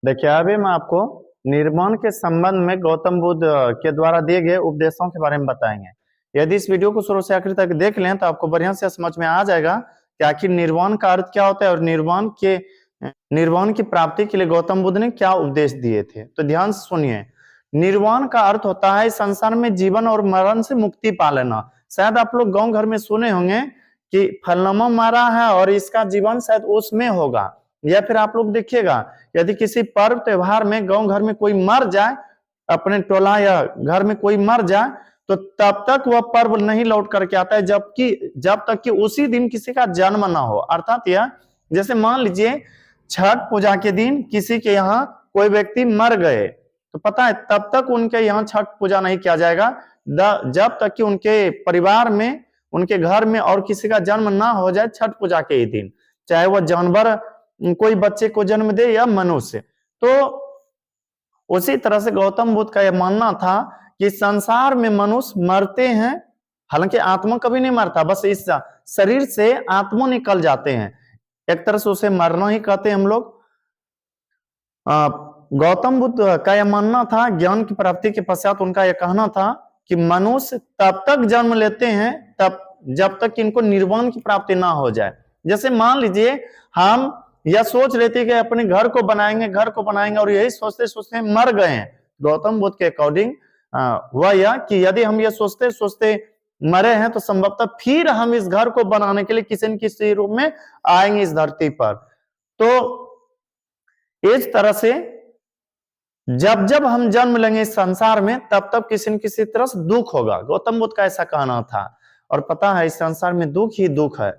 देखिए अभी मैं आपको निर्वाण के संबंध में गौतम बुद्ध के द्वारा दिए गए उपदेशों के बारे में बताएंगे। यदि इस वीडियो को शुरू से आखिर तक देख लें तो आपको बढ़िया से समझ में आ जाएगा कि आखिर निर्वाण का अर्थ क्या होता है और निर्वाण की प्राप्ति के लिए गौतम बुद्ध ने क्या उपदेश दिए थे। तो ध्यान से सुनिए। निर्वाण का अर्थ होता है संसार में जीवन और मरण से मुक्ति पा लेना। शायद आप लोग गांव घर में सुने होंगे कि फलनामा मारा है और इसका जीवन शायद उसमें होगा, या फिर आप लोग देखिएगा यदि किसी पर्व त्योहार में गांव घर में कोई मर जाए, अपने टोला या घर में कोई मर जाए, तो तब तक वह पर्व नहीं लौट करके आता है जब तक कि उसी दिन किसी का जन्म ना हो। अर्थात यह जैसे मान लीजिए छठ पूजा के दिन किसी के यहाँ कोई व्यक्ति मर गए, तो पता है तब तक उनके यहाँ छठ पूजा नहीं किया जाएगा जब तक कि उनके परिवार में, उनके घर में और किसी का जन्म ना हो जाए छठ पूजा के ही दिन, चाहे वह जानवर कोई बच्चे को जन्म दे या मनुष्य। तो उसी तरह से गौतम बुद्ध का यह मानना था कि संसार में मनुष्य मरते हैं, हालांकि आत्मा कभी नहीं मरता, बस इस शरीर से आत्मा निकल जाते हैं, एक तरह से उसे मरना ही कहते हैं हम लोग। गौतम बुद्ध का यह मानना था, ज्ञान की प्राप्ति के पश्चात उनका यह कहना था कि मनुष्य तब तक जन्म लेते हैं तब जब तक इनको निर्वाण की प्राप्ति ना हो जाए। जैसे मान लीजिए हम यह सोच रहे थे कि अपने घर को बनाएंगे और यही सोचते सोचते मर गए हैं। गौतम बुद्ध के अकॉर्डिंग वह यह कि यदि हम यह सोचते सोचते मरे हैं तो संभवतः फिर हम इस घर को बनाने के लिए किसी न किसी रूप में आएंगे इस धरती पर। तो इस तरह से जब जब हम जन्म लेंगे इस संसार में तब तब किसी न किसी तरह से दुख होगा। गौतम बुद्ध का ऐसा कहना था। और पता है इस संसार में दुख ही दुख है,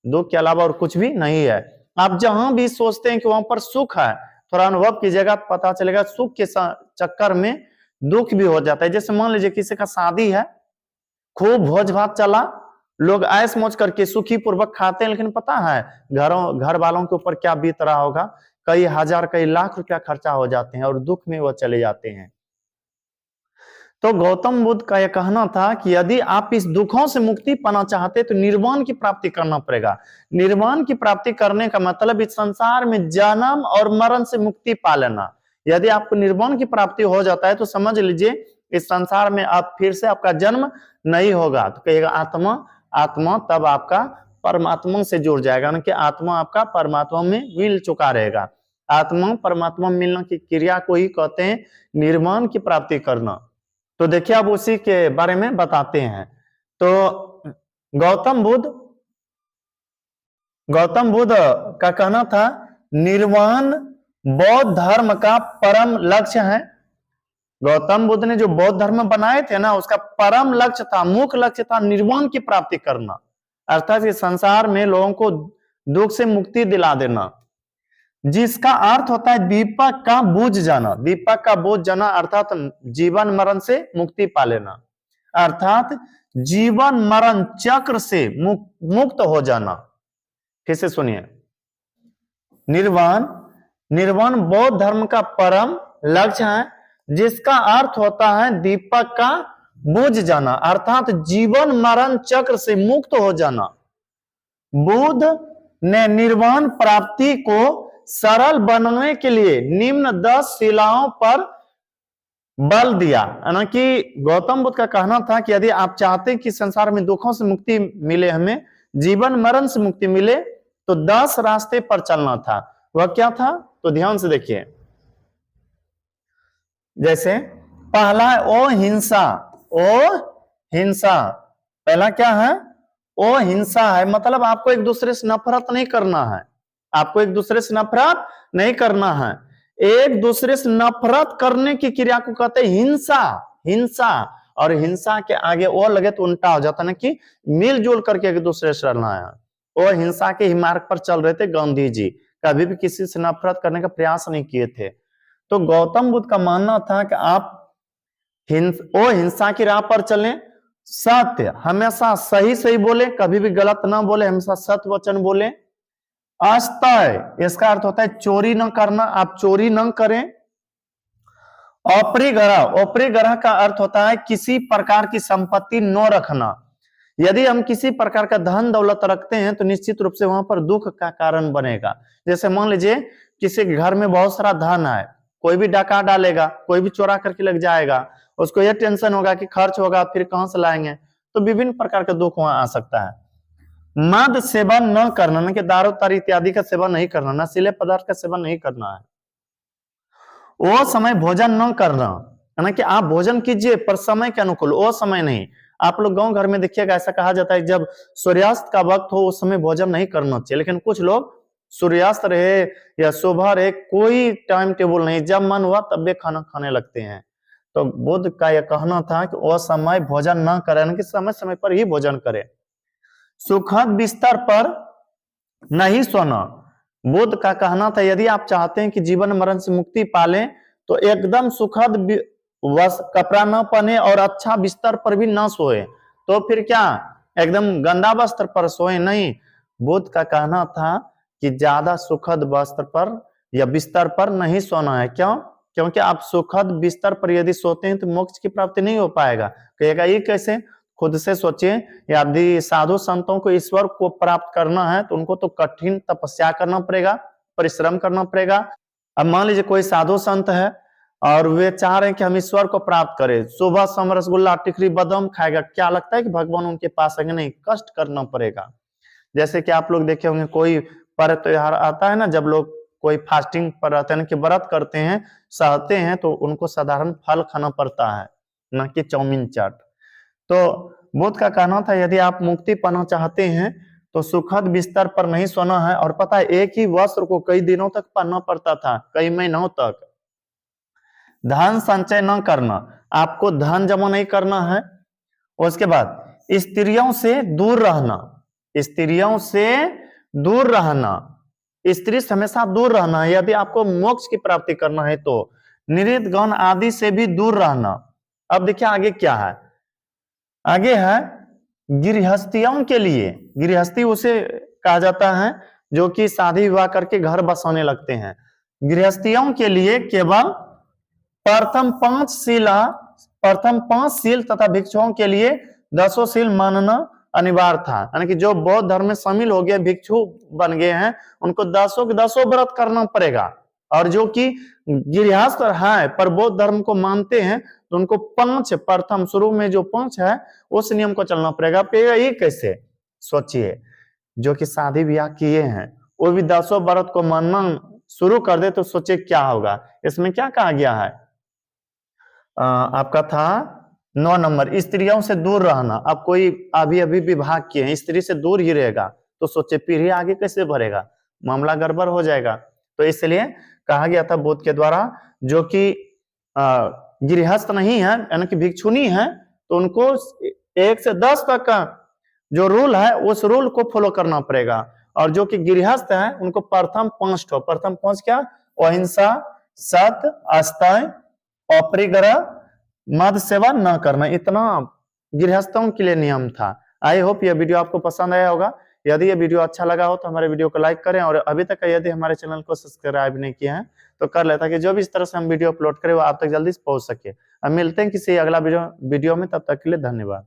दुख के अलावा और कुछ भी नहीं है। आप जहां भी सोचते हैं कि वहां पर सुख है, थोड़ा अनुभव कीजिएगा पता चलेगा सुख के चक्कर में दुख भी हो जाता है। जैसे मान लीजिए किसी का शादी है, खूब भोज भात चला, लोग ऐश मौज करके सुखी पूर्वक खाते हैं, लेकिन पता है घर वालों के ऊपर क्या बीत रहा होगा, कई हजार कई लाख रुपया खर्चा हो जाते हैं और दुख में वो चले जाते हैं। तो गौतम बुद्ध का यह कहना था कि यदि आप इस दुखों से मुक्ति पाना चाहते तो निर्वाण की प्राप्ति करना पड़ेगा। निर्वाण की प्राप्ति करने का मतलब इस संसार में जन्म और मरण से मुक्ति पा लेना। यदि आपको निर्वाण की प्राप्ति हो जाता है तो समझ लीजिए इस संसार में आप फिर से आपका जन्म नहीं होगा। तो कहिएगा आत्मा तब आपका परमात्मा से जुड़ जाएगा, ना कि आत्मा आपका परमात्मा में मिल चुका रहेगा। आत्मा परमात्मा मिलने की क्रिया को ही कहते हैं निर्वाण की प्राप्ति करना। तो देखिए अब उसी के बारे में बताते हैं। तो गौतम बुद्ध का कहना था निर्वाण बौद्ध धर्म का परम लक्ष्य है। गौतम बुद्ध ने जो बौद्ध धर्म बनाए थे ना, उसका परम लक्ष्य था, मुख्य लक्ष्य था निर्वाण की प्राप्ति करना। अर्थात इस संसार में लोगों को दुख से मुक्ति दिला देना, जिसका अर्थ होता है दीपक का बुझ जाना। दीपक का बुझ जाना अर्थात जीवन मरण से मुक्ति पा लेना, अर्थात जीवन मरण चक्र से मुक्त हो जाना। फिर से सुनिए, निर्वाण बौद्ध धर्म का परम लक्ष्य है, जिसका अर्थ होता है दीपक का बुझ जाना, अर्थात जीवन मरण चक्र से मुक्त हो जाना। बुद्ध ने निर्वाण प्राप्ति को सरल बनाने के लिए निम्न 10 शिलाओं पर बल दिया। यानी कि गौतम बुद्ध का कहना था कि यदि आप चाहते हैं कि संसार में दुखों से मुक्ति मिले, हमें जीवन मरण से मुक्ति मिले, तो 10 रास्ते पर चलना था। वह क्या था? तो ध्यान से देखिए। जैसे पहला है ओ हिंसा। पहला क्या है? ओ हिंसा है, मतलब आपको एक दूसरे से नफरत नहीं करना है। आपको एक दूसरे से नफरत नहीं करना है। एक दूसरे से नफरत करने की क्रिया को कहते हैं हिंसा। और हिंसा के आगे ओ लगे तो उल्टा हो जाता है कि मिलजुल करके एक दूसरे से रहना है। वो हिंसा के ही मार्ग पर चल रहे थे गांधी जी, कभी भी किसी से नफरत करने का प्रयास नहीं किए थे। तो गौतम बुद्ध का मानना था कि आप हिंसा की राह पर चलें, सत्य हमेशा सही बोले, कभी भी गलत ना बोले, हमेशा सत्य वचन बोले। अस्तय, इसका अर्थ होता है चोरी न करना, आप चोरी न करें। अपरिग्रह का अर्थ होता है किसी प्रकार की संपत्ति न रखना। यदि हम किसी प्रकार का धन दौलत रखते हैं तो निश्चित रूप से वहां पर दुख का कारण बनेगा। जैसे मान लीजिए किसी के घर में बहुत सारा धन है, कोई भी डका डालेगा, कोई भी चोरा करके लग जाएगा, उसको यह टेंशन होगा कि खर्च होगा, फिर कहां से लाएंगे, तो विभिन्न प्रकार का दुख वहां आ सकता है। मद सेवन न करना, न कि दारू तारी इत्यादि का सेवन नहीं करना, नशीले पदार्थ का सेवन नहीं करना है। वो समय भोजन न करना, है ना, कि आप भोजन कीजिए पर समय के अनुकूल, वो समय नहीं। आप लोग गांव घर में देखिएगा, ऐसा कहा जाता है जब सूर्यास्त का वक्त हो उस समय भोजन नहीं करना चाहिए, लेकिन कुछ लोग सूर्यास्त रहे या सुबह रहे, कोई टाइम टेबल नहीं, जब मन हुआ तब वे खाना खाने लगते हैं। तो बुद्ध का यह कहना था कि वो समय भोजन न करें, कि समय समय पर ही भोजन करें। सुखद बिस्तर पर नहीं सोना, बुद्ध का कहना था यदि आप चाहते हैं कि जीवन मरण से मुक्ति पालें तो एकदम सुखद कपड़ा न पहने और अच्छा बिस्तर पर भी न सोए, तो फिर क्या एकदम गंदा वस्त्र पर सोए नहीं। बुद्ध का कहना था कि ज्यादा सुखद वस्त्र पर या बिस्तर पर नहीं सोना है। क्यों? क्योंकि आप सुखद बिस्तर पर यदि सोते हैं तो मोक्ष की प्राप्ति नहीं हो पाएगा। कहेगा ये कैसे? खुद से सोचिए, यदि साधु संतों को ईश्वर को प्राप्त करना है तो उनको तो कठिन तपस्या करना पड़ेगा, परिश्रम करना पड़ेगा। अब मान लीजिए कोई साधु संत है और वे चाह रहे हैं कि हम ईश्वर को प्राप्त करें, सुबह शाम रसगुल्ला टिकरी बादाम खाएगा, क्या लगता है कि भगवान उनके पास आएंगे? नहीं, कष्ट करना पड़ेगा। जैसे कि आप लोग देखे होंगे कोई पर्व त्योहार आता है ना, जब लोग कोई फास्टिंग पर रहते हैं कि व्रत करते हैं, सहते हैं, तो उनको साधारण फल खाना पड़ता है, न कि चाउमीन चाट। तो बुद्ध का कहना था यदि आप मुक्ति पाना चाहते हैं तो सुखद बिस्तर पर नहीं सोना है। और पता है एक ही वस्त्र को कई दिनों तक पहनना पड़ता था, कई महीनों तक। धन संचय न करना, आपको धन जमा नहीं करना है। उसके बाद स्त्रियों से दूर रहना, स्त्रियों से दूर रहना, स्त्री से हमेशा दूर रहना है यदि आपको मोक्ष की प्राप्ति करना है तो। निरित गण आदि से भी दूर रहना। अब देखिए आगे क्या है, आगे है गृहस्थियों के लिए। गृहस्थी उसे कहा जाता है जो कि शादी विवाह करके घर बसाने लगते हैं। गृहस्थियों के लिए केवल प्रथम 5 शील तथा भिक्षुओं के लिए 10 शील मानना अनिवार्य था। यानी कि जो बौद्ध धर्म में शामिल हो गए, भिक्षु बन गए हैं, उनको 10 के 10 व्रत करना पड़ेगा। और जो कि गृहस्थ है पर बौद्ध धर्म को मानते हैं तो उनको 5 प्रथम शुरू में जो 5 है उस नियम को चलना पड़ेगा। ये कैसे? सोचिए, जो कि शादी ब्याह किए हैं वो भी 10 व्रत को मानना शुरू कर दे तो सोचिए क्या होगा। इसमें क्या कहा गया है? आपका था 9 नंबर, स्त्रियों से दूर रहना। अब कोई अभी विवाह किए हैं, स्त्री से दूर ही रहेगा तो सोचिए पीढ़ी आगे कैसे बढ़ेगा, मामला गड़बड़ हो जाएगा। तो इसलिए कहा गया था बुद्ध के द्वारा जो कि गृहस्थ नहीं है यानी कि भिक्षुनी है तो उनको 1 से 10 तक का जो रूल है उस रूल को फॉलो करना पड़ेगा। और जो कि गृहस्थ है उनको प्रथम 5 क्या? अहिंसा, सत्य, अस्तेय, अपरिग्रह, मद सेवन न करना, इतना गृहस्थों के लिए नियम था। आई होप यह वीडियो आपको पसंद आया होगा। यदि ये वीडियो अच्छा लगा हो तो हमारे वीडियो को लाइक करें और अभी तक यदि हमारे चैनल को सब्सक्राइब नहीं किया है तो कर ले, ताकि जो भी इस तरह से हम वीडियो अपलोड करें वो आप तक जल्दी से पहुंच सके। अब मिलते हैं किसी अगला वीडियो में, तब तक के लिए धन्यवाद।